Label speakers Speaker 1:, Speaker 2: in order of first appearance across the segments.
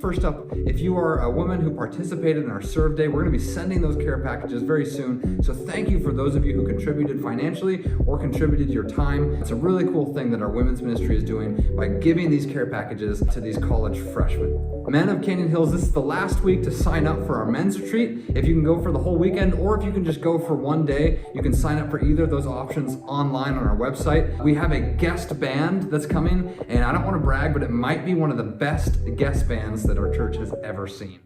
Speaker 1: First up, if you are a woman who participated in our Serve Day, we're going to be sending those care packages very soon. So thank you for those of you who contributed financially or contributed your time. It's a really cool thing that our women's ministry is doing by giving these care packages to these college freshmen. Men of Canyon Hills, this is the last week to sign up for our men's retreat. If you can go for the whole weekend, or if you can just go for one day, you can sign up for either of those options online on our website. We have a guest band that's coming, and I don't want to brag, but it might be one of the best guest bands that our church has ever seen.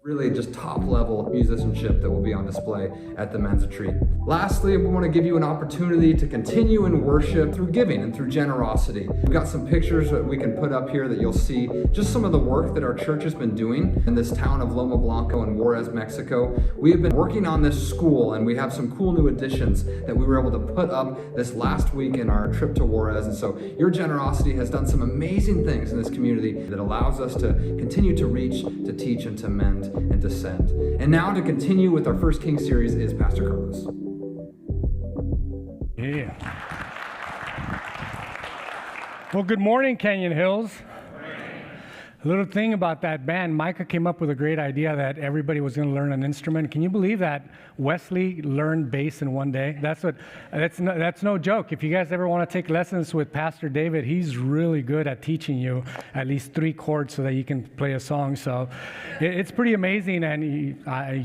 Speaker 1: Really just top level musicianship that will be on display at the men's retreat. Lastly, we want to give you an opportunity to continue in worship through giving and through generosity. We've got some pictures that we can put up here that you'll see just some of the work that our church has been doing in this town of Loma Blanco in Juarez, Mexico. We have been working on this school, and we have some cool new additions that we were able to put up this last week in our trip to Juarez. And so your generosity has done some amazing things in this community that allows us to continue to reach, to teach, and to mend and to send. And now to continue with our First King series is Pastor Carlos.
Speaker 2: Yeah. Well, good morning, Canyon Hills. A little thing about that band, Micah came up with a great idea that everybody was going to learn an instrument. Can you believe that Wesley learned bass in one day? That's no joke. If you guys ever want to take lessons with Pastor David, he's really good at teaching you at least 3 chords so that you can play a song. So it's pretty amazing, and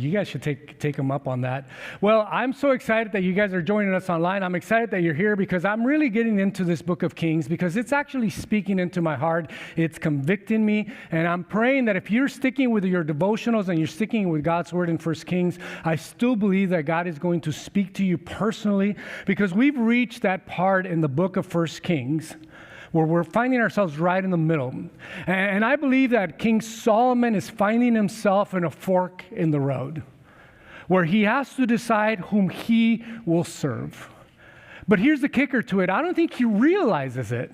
Speaker 2: you guys should take him up on that. Well, I'm so excited that you guys are joining us online. I'm excited that you're here because I'm really getting into this book of Kings because it's actually speaking into my heart. It's convicting me. And I'm praying that if you're sticking with your devotionals and you're sticking with God's word in 1 Kings, I still believe that God is going to speak to you personally, because we've reached that part in the book of 1 Kings where we're finding ourselves right in the middle. And I believe that King Solomon is finding himself in a fork in the road where he has to decide whom he will serve. But here's the kicker to it. I don't think he realizes it.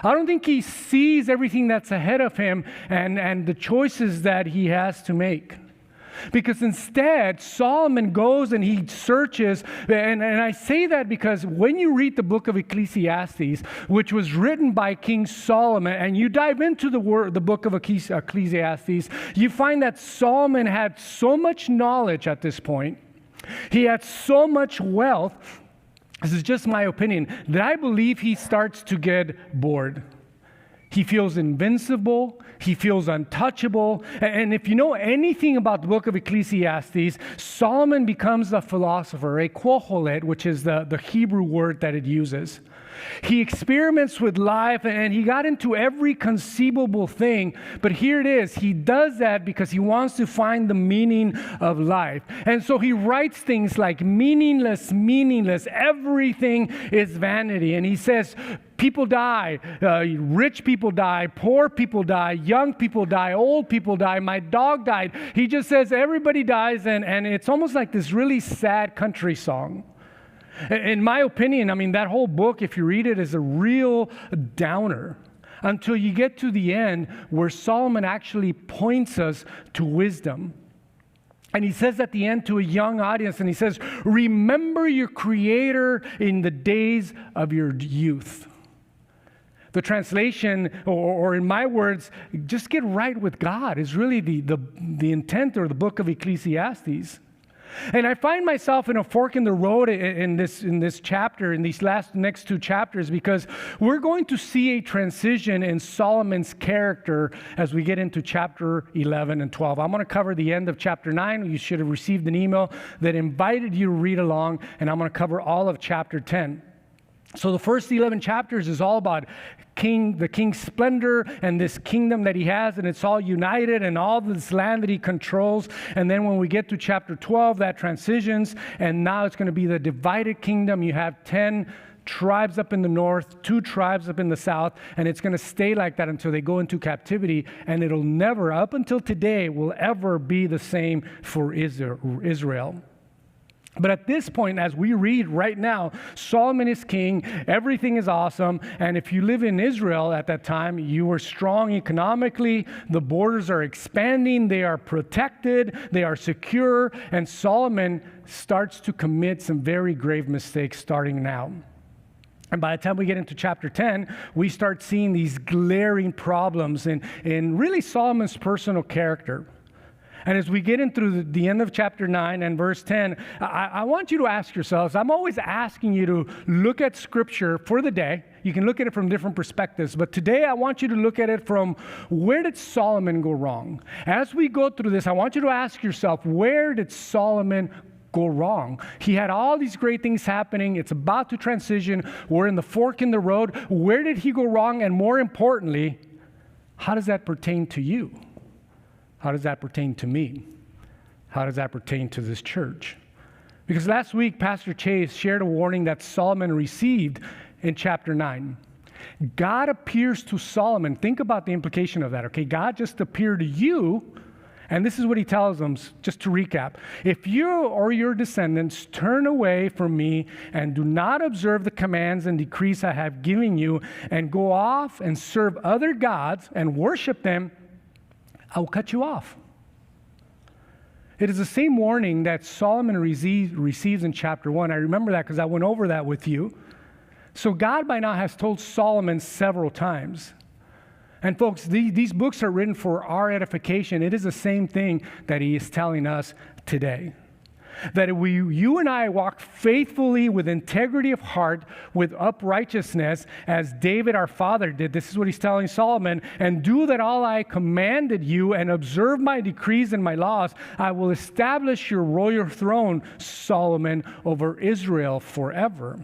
Speaker 2: I don't think he sees everything that's ahead of him and the choices that he has to make. Because instead, Solomon goes and he searches, and I say that because when you read the book of Ecclesiastes, which was written by King Solomon, and you dive into the book of Ecclesiastes, you find that Solomon had so much knowledge at this point. He had so much wealth. This is just my opinion, that I believe he starts to get bored. He feels invincible. He feels untouchable. And if you know anything about the book of Ecclesiastes, Solomon becomes a philosopher, a kohelet, which is the Hebrew word that it uses. He experiments with life, and he got into every conceivable thing. But here it is. He does that because he wants to find the meaning of life. And so he writes things like meaningless. Everything is vanity. And he says, people die, rich people die, poor people die, young people die, old people die, my dog died. He just says everybody dies, and it's almost like this really sad country song. In my opinion, I mean, that whole book, if you read it, is a real downer until you get to the end where Solomon actually points us to wisdom. And he says at the end to a young audience, and he says, remember your Creator in the days of your youth. The translation, or in my words, just get right with God, is really the intent or the book of Ecclesiastes. And I find myself in a fork in the road in this chapter, in these next 2 chapters, because we're going to see a transition in Solomon's character as we get into chapter 11 and 12. I'm going to cover the end of chapter 9. You should have received an email that invited you to read along, and I'm going to cover all of chapter 10. So the first 11 chapters is all about the king's splendor and this kingdom that he has, and it's all united and all this land that he controls. And then when we get to chapter 12, that transitions, and now it's going to be the divided kingdom. You have 10 tribes up in the north, 2 tribes up in the south, and it's going to stay like that until they go into captivity, and it'll never, up until today, will ever be the same for Israel. But at this point, as we read right now, Solomon is king, everything is awesome, and if you live in Israel at that time, you were strong economically, the borders are expanding, they are protected, they are secure, and Solomon starts to commit some very grave mistakes starting now. And by the time we get into chapter 10, we start seeing these glaring problems in really Solomon's personal character. And as we get into the end of chapter 9 and verse 10, I want you to ask yourselves, I'm always asking you to look at Scripture for the day. You can look at it from different perspectives, but today I want you to look at it from where did Solomon go wrong? As we go through this, I want you to ask yourself, where did Solomon go wrong? He had all these great things happening. It's about to transition. We're in the fork in the road. Where did he go wrong? And more importantly, how does that pertain to you? How does that pertain to me? How does that pertain to this church? Because last week, Pastor Chase shared a warning that Solomon received in chapter 9. God appears to Solomon. Think about the implication of that, okay? God just appeared to you, and this is what he tells them, just to recap. If you or your descendants turn away from me and do not observe the commands and decrees I have given you and go off and serve other gods and worship them, I will cut you off. It is the same warning that Solomon receives in chapter 1. I remember that because I went over that with you. So God by now has told Solomon several times. And folks, these books are written for our edification. It is the same thing that he is telling us today. That you and I walk faithfully with integrity of heart, with uprightness, as David our father did. This is what he's telling Solomon. And do that all I commanded you, and observe my decrees and my laws. I will establish your royal throne, Solomon, over Israel forever.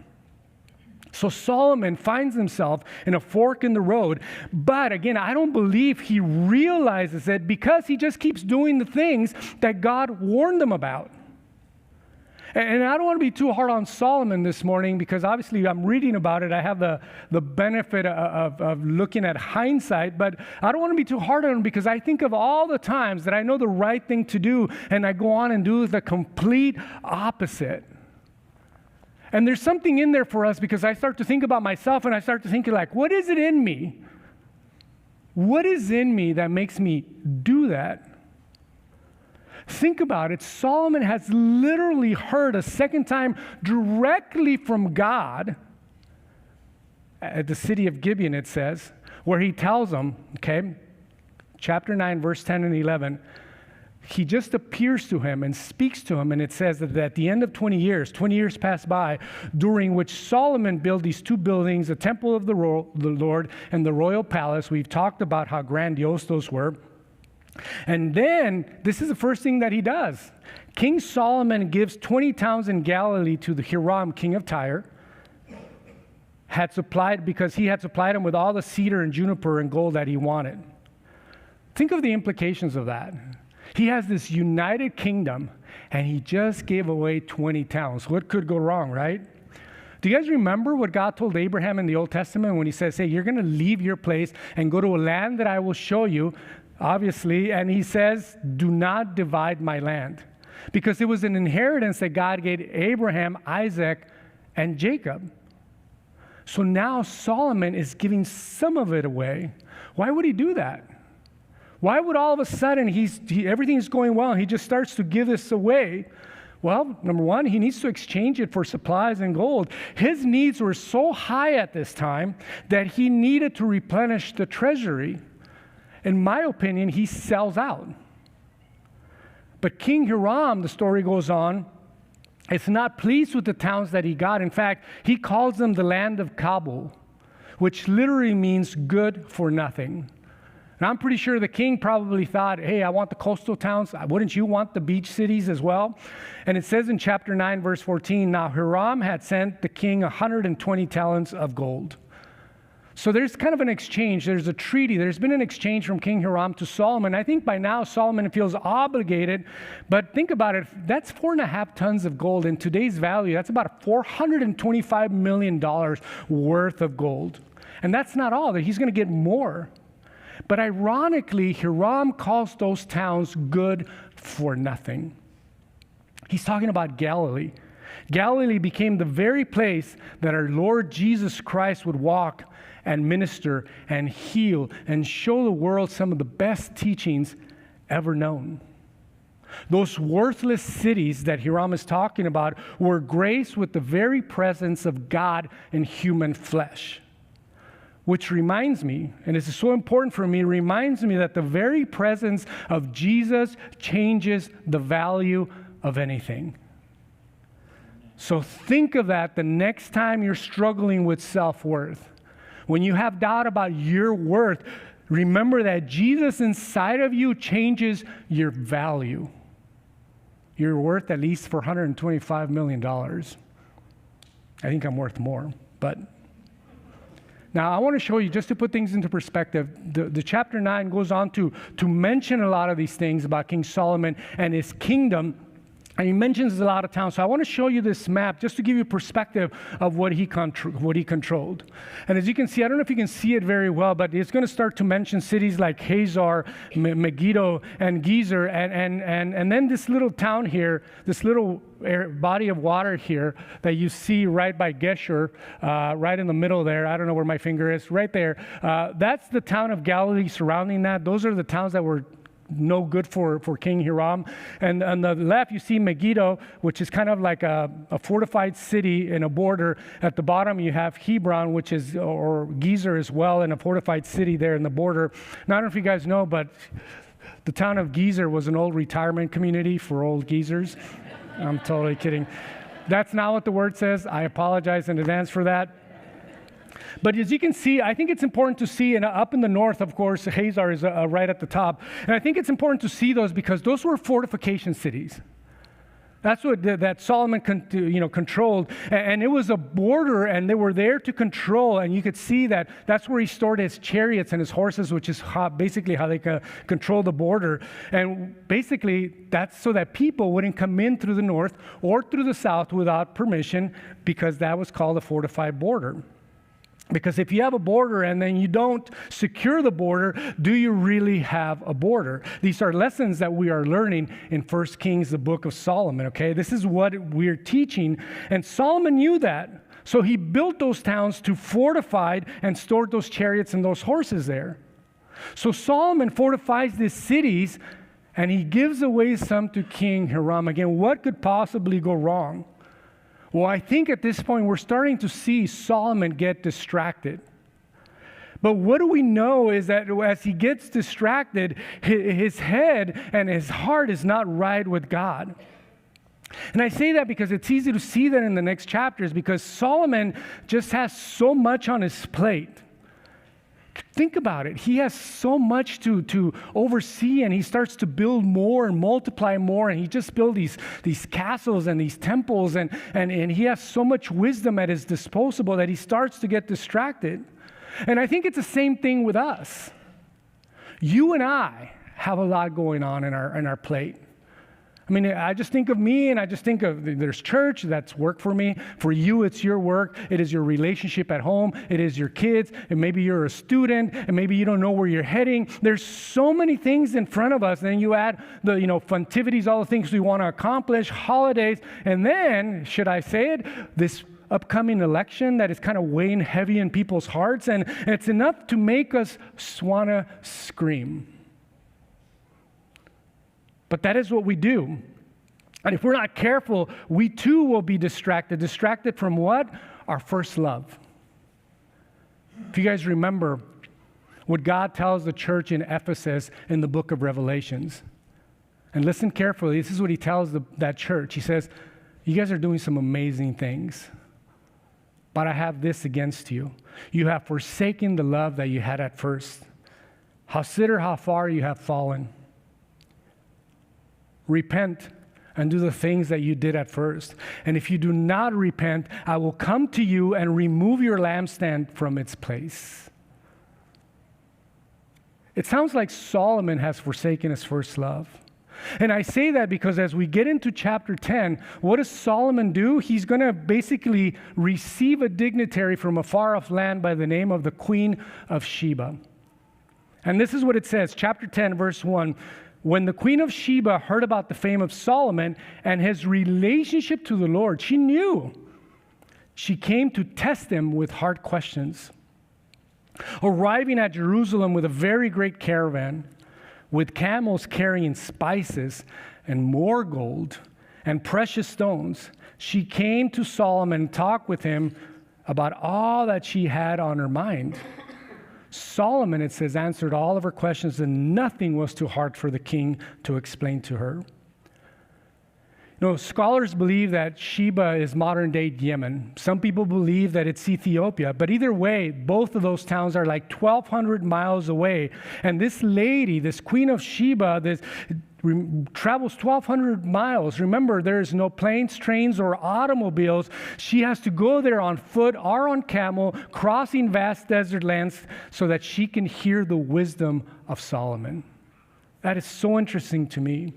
Speaker 2: So Solomon finds himself in a fork in the road. But again, I don't believe he realizes it because he just keeps doing the things that God warned him about. And I don't want to be too hard on Solomon this morning because obviously I'm reading about it. I have the benefit of looking at hindsight, but I don't want to be too hard on him because I think of all the times that I know the right thing to do and I go on and do the complete opposite. And there's something in there for us because I start to think about myself and I start to think like, what is it in me? What is in me that makes me do that? Think about it. Solomon has literally heard a second time directly from God at the city of Gibeon, it says, where he tells them, okay, chapter 9, verse 10 and 11, he just appears to him and speaks to him, and it says that at the end of 20 years pass by, during which Solomon built these two buildings, the temple of the Lord and the royal palace. We've talked about how grandiose those were. And then, this is the first thing that he does. King Solomon gives 20 towns in Galilee to the Hiram, king of Tyre, because he had supplied him with all the cedar and juniper and gold that he wanted. Think of the implications of that. He has this united kingdom, and he just gave away 20 towns. What could go wrong, right? Do you guys remember what God told Abraham in the Old Testament when he says, hey, you're going to leave your place and go to a land that I will show you? Obviously, and he says, do not divide my land. Because it was an inheritance that God gave Abraham, Isaac, and Jacob. So now Solomon is giving some of it away. Why would he do that? Why would all of a sudden everything's going well and he just starts to give this away? Well, number one, he needs to exchange it for supplies and gold. His needs were so high at this time that he needed to replenish the treasury. In my opinion, he sells out. But King Hiram, the story goes on, is not pleased with the towns that he got. In fact, he calls them the land of Kabul, which literally means good for nothing. And I'm pretty sure the king probably thought, hey, I want the coastal towns. Wouldn't you want the beach cities as well? And it says in chapter 9, verse 14, now Hiram had sent the king 120 talents of gold. So there's kind of an exchange. There's a treaty. There's been an exchange from King Hiram to Solomon. I think by now Solomon feels obligated. But think about it. That's 4.5 tons of gold. In today's value, that's about $425 million worth of gold. And that's not all. He's going to get more. But ironically, Hiram calls those towns good for nothing. He's talking about Galilee. Galilee became the very place that our Lord Jesus Christ would walk and minister and heal and show the world some of the best teachings ever known. Those worthless cities that Hiram is talking about were graced with the very presence of God in human flesh. Which reminds me, and this is so important for me, reminds me that the very presence of Jesus changes the value of anything. So think of that the next time you're struggling with self-worth. When you have doubt about your worth, remember that Jesus inside of you changes your value. You're worth at least $425 million. I think I'm worth more, but now I want to show you, just to put things into perspective, the chapter 9 goes on to mention a lot of these things about King Solomon and his kingdom. And he mentions a lot of towns. So I want to show you this map just to give you perspective of what he controlled. And as you can see, I don't know if you can see it very well, but it's going to start to mention cities like Hazor, Megiddo, and Gezer. And then this little town here, this little body of water here that you see right by Geshur, right in the middle there. I don't know where my finger is. Right there. That's the town of Galilee surrounding that. Those are the towns that were no good for King Hiram. And on the left, you see Megiddo, which is kind of like a fortified city in a border. At the bottom, you have Hebron, which is, or Gezer as well, and a fortified city there in the border. Now, I don't know if you guys know, but the town of Gezer was an old retirement community for old geezers. I'm totally kidding. That's not what the word says. I apologize in advance for that. But as you can see, I think it's important to see, and up in the north, of course, Hazor is right at the top. And I think it's important to see those because those were fortification cities. That's what that Solomon controlled. And it was a border, and they were there to control. And you could see that that's where he stored his chariots and his horses, which is basically how they control the border. And basically, that's so that people wouldn't come in through the north or through the south without permission, because that was called a fortified border. Because if you have a border and then you don't secure the border, do you really have a border? These are lessons that we are learning in 1 Kings, the book of Solomon, okay? This is what we're teaching. And Solomon knew that. So he built those towns to fortify and stored those chariots and those horses there. So Solomon fortifies these cities and he gives away some to King Hiram. Again, what could possibly go wrong? Well, I think at this point we're starting to see Solomon get distracted. But what do we know is that as he gets distracted, his head and his heart is not right with God. And I say that because it's easy to see that in the next chapters, because Solomon just has so much on his plate. Think about it. He has so much to oversee, and he starts to build more and multiply more, and he just builds these castles and these temples, and he has so much wisdom at his disposal that he starts to get distracted. And I think it's the same thing with us. You and I have a lot going on in our plate. I mean, I just think of me, and I just think of there's church, that's work for me. For you, it's your work. It is your relationship at home. It is your kids, and maybe you're a student, and maybe you don't know where you're heading. There's so many things in front of us, and then you add the, festivities, all the things we want to accomplish, holidays, and then, should I say it, this upcoming election that is kind of weighing heavy in people's hearts, and it's enough to make us want to scream. But that is what we do. And if we're not careful, we too will be distracted. Distracted from what? Our first love. If you guys remember what God tells the church in Ephesus in the book of Revelations. And listen carefully. This is what he tells that church. He says, you guys are doing some amazing things. But I have this against you. You have forsaken the love that you had at first. Consider how far you have fallen. Repent and do the things that you did at first. And if you do not repent, I will come to you and remove your lampstand from its place. It sounds like Solomon has forsaken his first love. And I say that because as we get into chapter 10, what does Solomon do? He's going to basically receive a dignitary from a far-off land by the name of the Queen of Sheba. And this is what it says, chapter 10, verse 1. when the Queen of Sheba heard about the fame of Solomon and his relationship to the Lord, she knew. She came to test him with hard questions. Arriving at Jerusalem with a very great caravan, with camels carrying spices and more gold and precious stones, she came to Solomon and talked with him about all that she had on her mind. Solomon, it says, answered all of her questions, and nothing was too hard for the king to explain to her. Scholars believe that Sheba is modern-day Yemen. Some people believe that it's Ethiopia. But either way, both of those towns are like 1,200 miles away. And this lady, this Queen of Sheba, travels 1,200 miles. Remember, there's no planes, trains, or automobiles. She has to go there on foot or on camel, crossing vast desert lands so that she can hear the wisdom of Solomon. That is so interesting to me.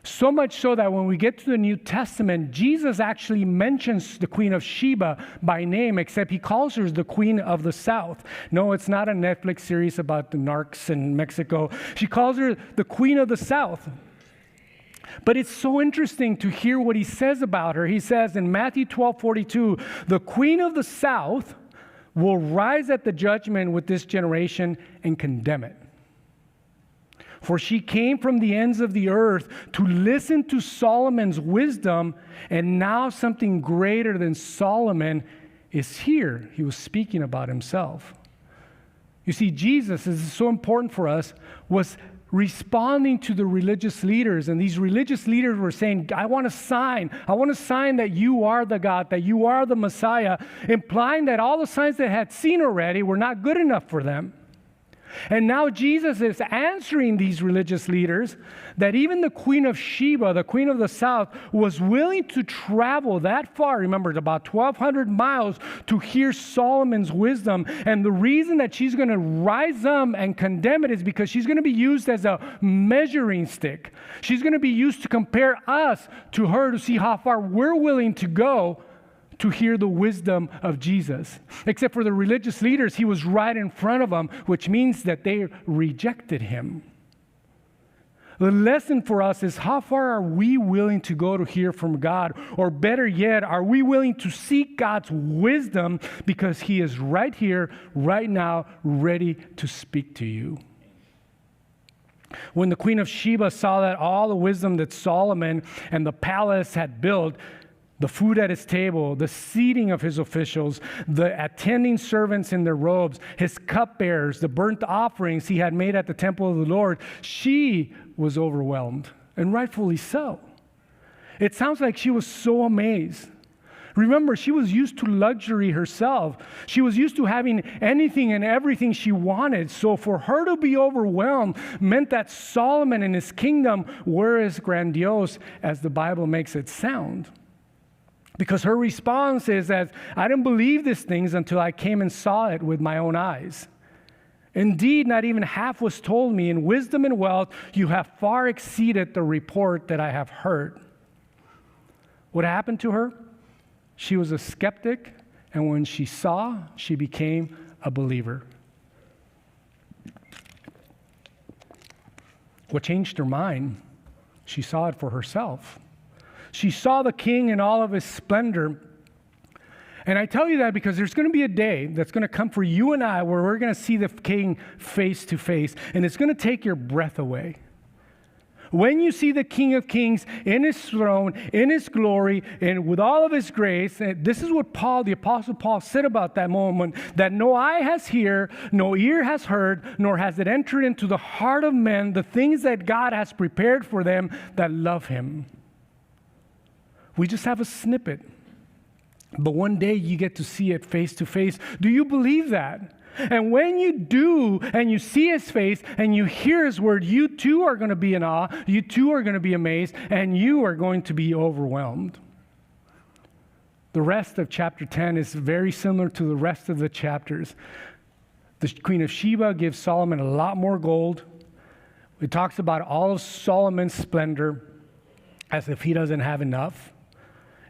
Speaker 2: So much so that when we get to the New Testament, Jesus actually mentions the Queen of Sheba by name, except he calls her the Queen of the South. No, it's not a Netflix series about the narcs in Mexico. She calls her the Queen of the South. But it's so interesting to hear what he says about her. He says in Matthew 12:42, the Queen of the South will rise at the judgment with this generation and condemn it. For she came from the ends of the earth to listen to Solomon's wisdom, and now something greater than Solomon is here. He was speaking about himself. You see, Jesus, this is so important for us, was responding to the religious leaders, and these religious leaders were saying, I want a sign that you are the God, that you are the Messiah, implying that all the signs they had seen already were not good enough for them. And now Jesus is answering these religious leaders that even the Queen of Sheba, the Queen of the South, was willing to travel that far, remember, it's about 1,200 miles, to hear Solomon's wisdom. And the reason that she's going to rise up and condemn it is because she's going to be used as a measuring stick. She's going to be used to compare us to her to see how far we're willing to go to hear the wisdom of Jesus. Except for the religious leaders, he was right in front of them, which means that they rejected him. The lesson for us is, how far are we willing to go to hear from God? Or better yet, are we willing to seek God's wisdom because he is right here, right now, ready to speak to you? When the Queen of Sheba saw that all the wisdom that Solomon and the palace had built, the food at his table, the seating of his officials, the attending servants in their robes, his cupbearers, the burnt offerings he had made at the temple of the Lord, she was overwhelmed, and rightfully so. It sounds like she was so amazed. Remember, she was used to luxury herself. She was used to having anything and everything she wanted. So for her to be overwhelmed meant that Solomon and his kingdom were as grandiose as the Bible makes it sound. Because her response is that I didn't believe these things until I came and saw it with my own eyes. Indeed, not even half was told me. In wisdom and wealth, you have far exceeded the report that I have heard. What happened to her? She was a skeptic, and when she saw, she became a believer. What changed her mind? She saw it for herself. She saw the king in all of his splendor. And I tell you that because there's going to be a day that's going to come for you and I where we're going to see the king face to face, and it's going to take your breath away. When you see the King of Kings in his throne, in his glory, and with all of his grace, and this is what the Apostle Paul said about that moment, that no eye has heard, no ear has heard, nor has it entered into the heart of men the things that God has prepared for them that love him. We just have a snippet. But one day you get to see it face to face. Do you believe that? And when you do, and you see his face, and you hear his word, you too are going to be in awe, you too are going to be amazed, and you are going to be overwhelmed. The rest of chapter 10 is very similar to the rest of the chapters. The Queen of Sheba gives Solomon a lot more gold. It talks about all of Solomon's splendor as if he doesn't have enough.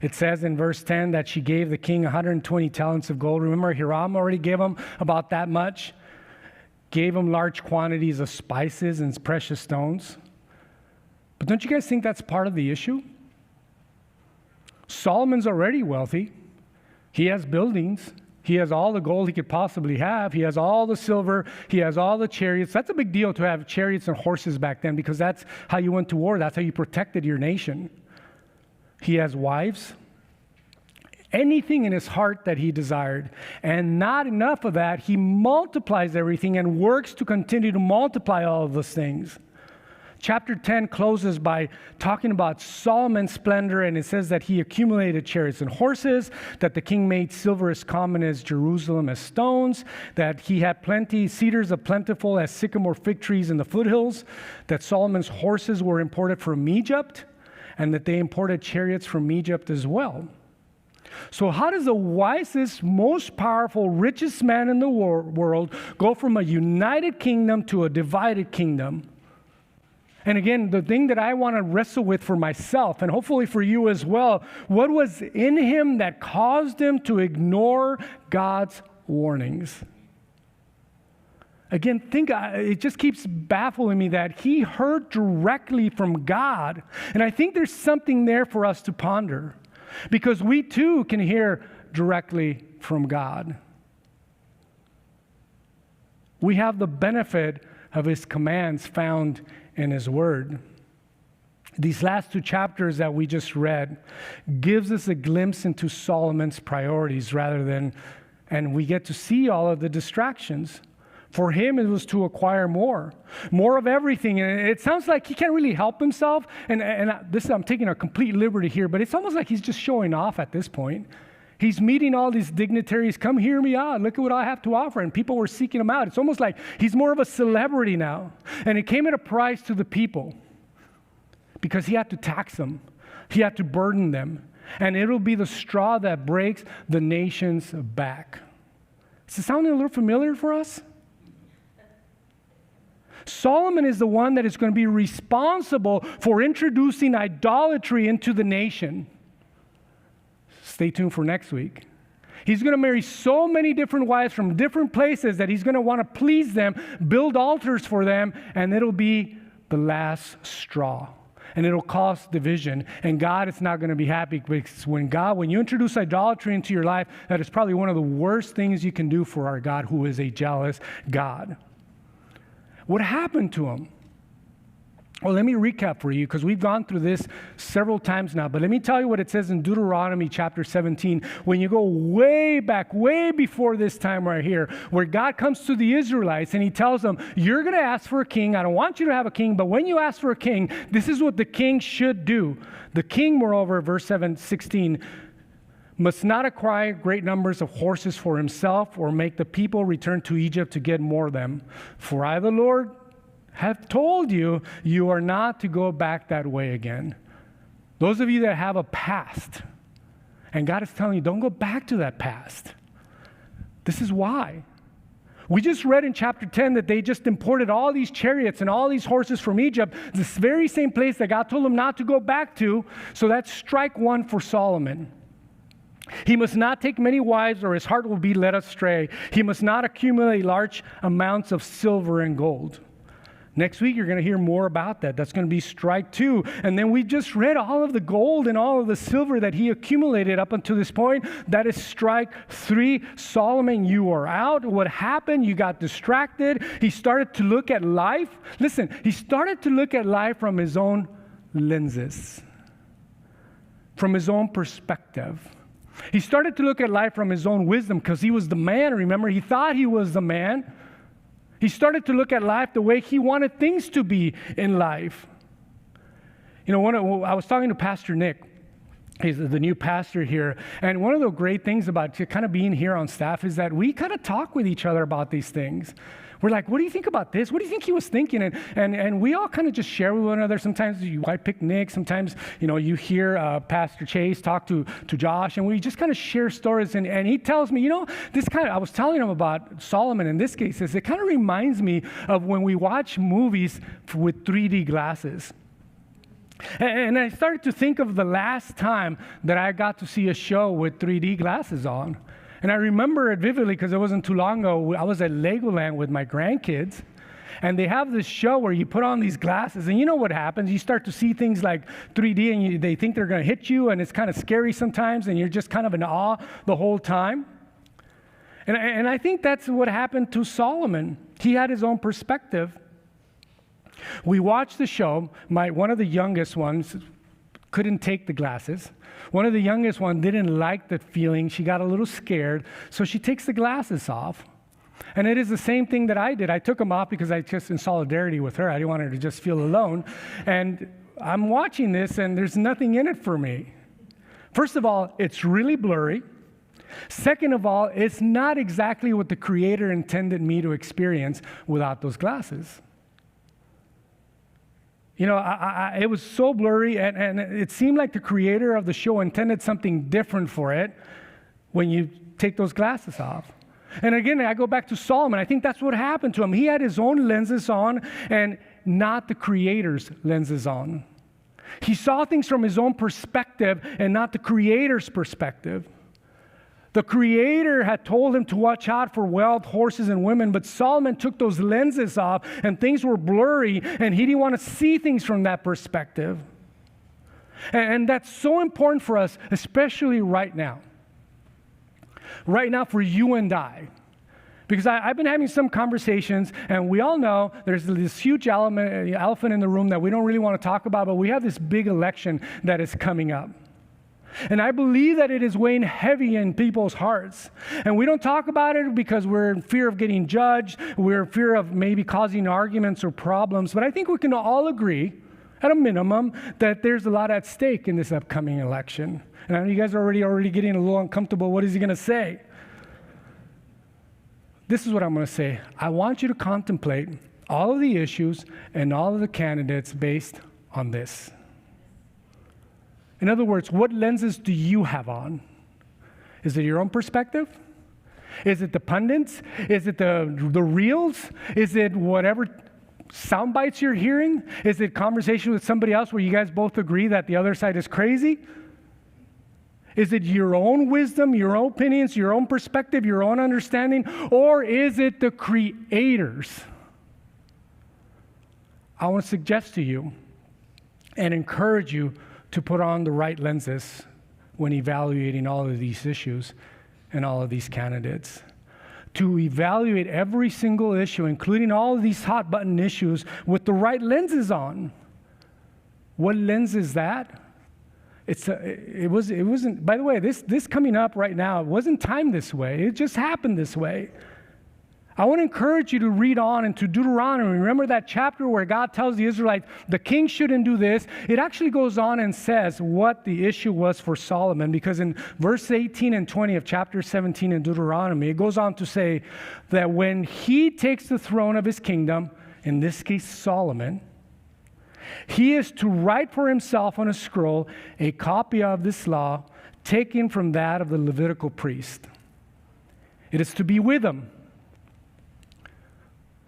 Speaker 2: It says in verse 10 that she gave the king 120 talents of gold. Remember, Hiram already gave him about that much. Gave him large quantities of spices and precious stones. But don't you guys think that's part of the issue? Solomon's already wealthy. He has buildings. He has all the gold he could possibly have. He has all the silver. He has all the chariots. That's a big deal to have chariots and horses back then, because that's how you went to war. That's how you protected your nation. He has wives. Anything in his heart that he desired. And not enough of that, he multiplies everything and works to continue to multiply all of those things. Chapter 10 closes by talking about Solomon's splendor, and it says that he accumulated chariots and horses, that the king made silver as common as Jerusalem as stones, that he had plenty, cedars of plentiful as sycamore fig trees in the foothills, that Solomon's horses were imported from Egypt, and that they imported chariots from Egypt as well. So how does the wisest, most powerful, richest man in the world go from a united kingdom to a divided kingdom? And again, the thing that I want to wrestle with for myself, and hopefully for you as well, what was in him that caused him to ignore God's warnings? Again, it just keeps baffling me that he heard directly from God. And I think there's something there for us to ponder, because we too can hear directly from God. We have the benefit of his commands found in his word. These last two chapters that we just read gives us a glimpse into Solomon's priorities and we get to see all of the distractions. For him, it was to acquire more of everything. And it sounds like he can't really help himself. And I'm taking a complete liberty here, but it's almost like he's just showing off at this point. He's meeting all these dignitaries. Come hear me out. Look at what I have to offer. And people were seeking him out. It's almost like he's more of a celebrity now. And it came at a price to the people because he had to tax them. He had to burden them. And it'll be the straw that breaks the nation's back. Is it sounding a little familiar for us? Solomon is the one that is going to be responsible for introducing idolatry into the nation. Stay tuned for next week. He's going to marry so many different wives from different places that he's going to want to please them, build altars for them, and it'll be the last straw. And it'll cause division. And God is not going to be happy, because when you introduce idolatry into your life, that is probably one of the worst things you can do for our God, who is a jealous God. What happened to him? Well, let me recap for you, because we've gone through this several times now. But let me tell you what it says in Deuteronomy chapter 17. When you go way back, way before this time right here, where God comes to the Israelites and he tells them, you're going to ask for a king. I don't want you to have a king, but when you ask for a king, this is what the king should do. The king, moreover, verse 16, must not acquire great numbers of horses for himself, or make the people return to Egypt to get more of them. For I, the Lord, have told you, you are not to go back that way again. Those of you that have a past, and God is telling you, don't go back to that past. This is why. We just read in chapter 10 that they just imported all these chariots and all these horses from Egypt, this very same place that God told them not to go back to. So that's strike one for Solomon. He must not take many wives, or his heart will be led astray. He must not accumulate large amounts of silver and gold. Next week, you're going to hear more about that. That's going to be strike two. And then we just read all of the gold and all of the silver that he accumulated up until this point. That is strike three. Solomon, you are out. What happened? You got distracted. He started to look at life. Listen, he started to look at life from his own lenses, from his own perspective. He started to look at life from his own wisdom, because he was the man. Remember, he thought he was the man. He started to look at life the way he wanted things to be in life. You know, I was talking to Pastor Nick. He's the new pastor here. And one of the great things about kind of being here on staff is that we kind of talk with each other about these things. We're like, what do you think about this? What do you think he was thinking? And we all kind of just share with one another. Sometimes I pick Nick. Sometimes, you hear Pastor Chase talk to Josh, and we just kind of share stories. And he tells me, I was telling him about Solomon in this case, it kind of reminds me of when we watch movies with 3D glasses. And I started to think of the last time that I got to see a show with 3D glasses on. And I remember it vividly because it wasn't too long ago. I was at Legoland with my grandkids. And they have this show where you put on these glasses, and you know what happens. You start to see things like 3D, and they think they're going to hit you, and it's kind of scary sometimes, and you're just kind of in awe the whole time. And I think that's what happened to Solomon. He had his own perspective. We watched the show. One of the youngest ones couldn't take the glasses. One of the youngest ones didn't like the feeling. She got a little scared, so she takes the glasses off. And it is the same thing that I did. I took them off because I just in solidarity with her. I didn't want her to just feel alone. And I'm watching this, and there's nothing in it for me. First of all, it's really blurry. Second of all, it's not exactly what the Creator intended me to experience without those glasses. You know, it was so blurry, and it seemed like the creator of the show intended something different for it when you take those glasses off. And again, I go back to Solomon. I think that's what happened to him. He had his own lenses on and not the creator's lenses on. He saw things from his own perspective and not the creator's perspective. The Creator had told him to watch out for wealth, horses, and women, but Solomon took those lenses off, and things were blurry, and he didn't want to see things from that perspective. And that's so important for us, especially right now. Right now for you and I. Because I've been having some conversations, and we all know there's this huge elephant in the room that we don't really want to talk about, but we have this big election that is coming up. And I believe that it is weighing heavy in people's hearts. And we don't talk about it because we're in fear of getting judged. We're in fear of maybe causing arguments or problems. But I think we can all agree, at a minimum, that there's a lot at stake in this upcoming election. And I know you guys are already getting a little uncomfortable. What is he going to say? This is what I'm going to say. I want you to contemplate all of the issues and all of the candidates based on this. In other words, what lenses do you have on? Is it your own perspective? Is it the pundits? Is it the reels? Is it whatever sound bites you're hearing? Is it conversation with somebody else where you guys both agree that the other side is crazy? Is it your own wisdom, your own opinions, your own perspective, your own understanding? Or is it the Creator's? I want to suggest to you and encourage you to put on the right lenses when evaluating all of these issues and all of these candidates. To evaluate every single issue, including all of these hot button issues, with the right lenses on. What lens is that? It wasn't, by the way, this coming up right now, it wasn't timed this way. It just happened this way. I want to encourage you to read on into Deuteronomy. Remember that chapter where God tells the Israelites, the king shouldn't do this. It actually goes on and says what the issue was for Solomon, because in verse 18 and 20 of chapter 17 in Deuteronomy, it goes on to say that when he takes the throne of his kingdom, in this case Solomon, he is to write for himself on a scroll a copy of this law taken from that of the Levitical priest. It is to be with him,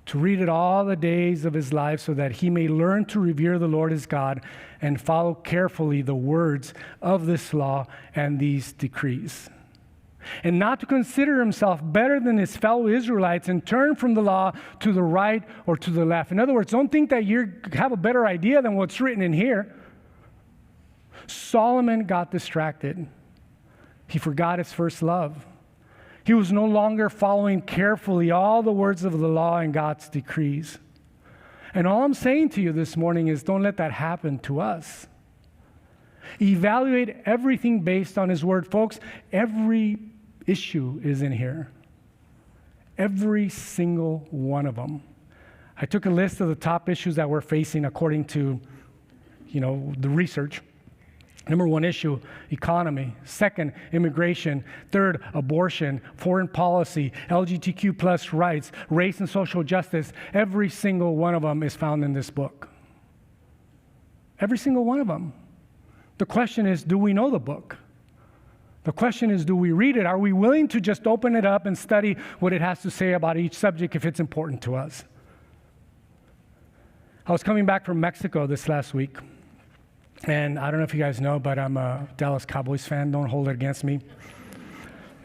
Speaker 2: to read it all the days of his life so that he may learn to revere the Lord his God and follow carefully the words of this law and these decrees. And not to consider himself better than his fellow Israelites and turn from the law to the right or to the left. In other words, don't think that you have a better idea than what's written in here. Solomon got distracted. He forgot his first love. He was no longer following carefully all the words of the law and God's decrees. And all I'm saying to you this morning is don't let that happen to us. Evaluate everything based on his word. Folks, every issue is in here. Every single one of them. I took a list of the top issues that we're facing according to, the research. Number one issue, economy. Second, immigration. Third, abortion, foreign policy, LGBTQ plus rights, race and social justice. Every single one of them is found in this book. Every single one of them. The question is, do we know the book? The question is, do we read it? Are we willing to just open it up and study what it has to say about each subject if it's important to us? I was coming back from Mexico this last week. And I don't know if you guys know, but I'm a Dallas Cowboys fan. Don't hold it against me.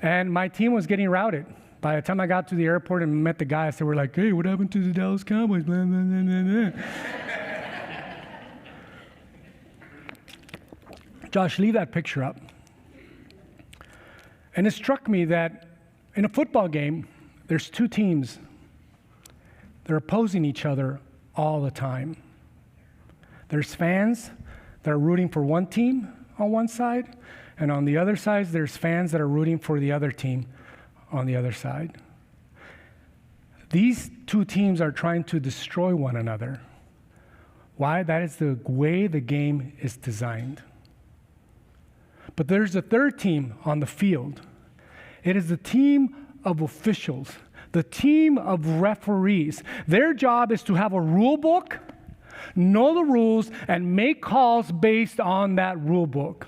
Speaker 2: And my team was getting routed By the time I got to the airport and met the guys, they were like, hey, what happened to the Dallas Cowboys? Blah, blah, blah, blah, blah. Josh, leave that picture up. And it struck me that in a football game, there's two teams. They're opposing each other all the time. There's fans that are rooting for one team on one side, and on the other side, there's fans that are rooting for the other team on the other side. These two teams are trying to destroy one another. Why? That is the way the game is designed. But there's a third team on the field. It is the team of officials, the team of referees. Their job is to have a rule book, know the rules, and make calls based on that rule book.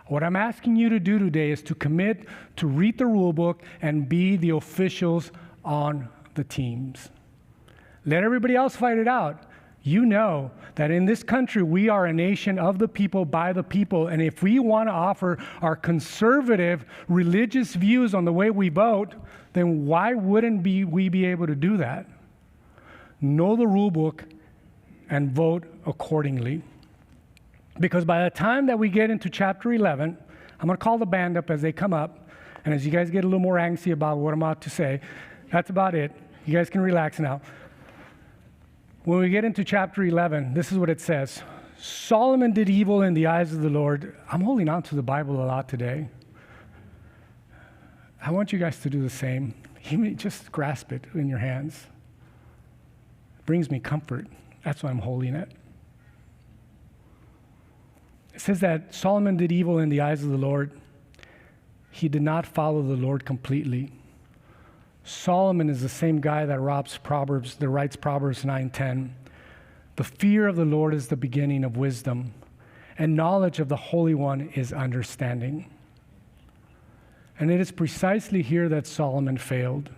Speaker 2: What I'm asking you to do today is to commit to read the rule book and be the officials on the teams. Let everybody else fight it out. You know that in this country, we are a nation of the people, by the people, and if we want to offer our conservative religious views on the way we vote, then why wouldn't we be able to do that? Know the rule book and vote accordingly. Because by the time that we get into chapter 11, I'm going to call the band up as they come up, and as you guys get a little more angsty about what I'm about to say, that's about it. You guys can relax now. When we get into chapter 11, this is what it says. Solomon did evil in the eyes of the Lord. I'm holding on to the Bible a lot today. I want you guys to do the same. Just grasp it in your hands. It brings me comfort. That's why I'm holding it. It says that Solomon did evil in the eyes of the Lord. He did not follow the Lord completely. Solomon is the same guy that writes Proverbs 9:10. The fear of the Lord is the beginning of wisdom, and knowledge of the Holy One is understanding. And it is precisely here that Solomon failed.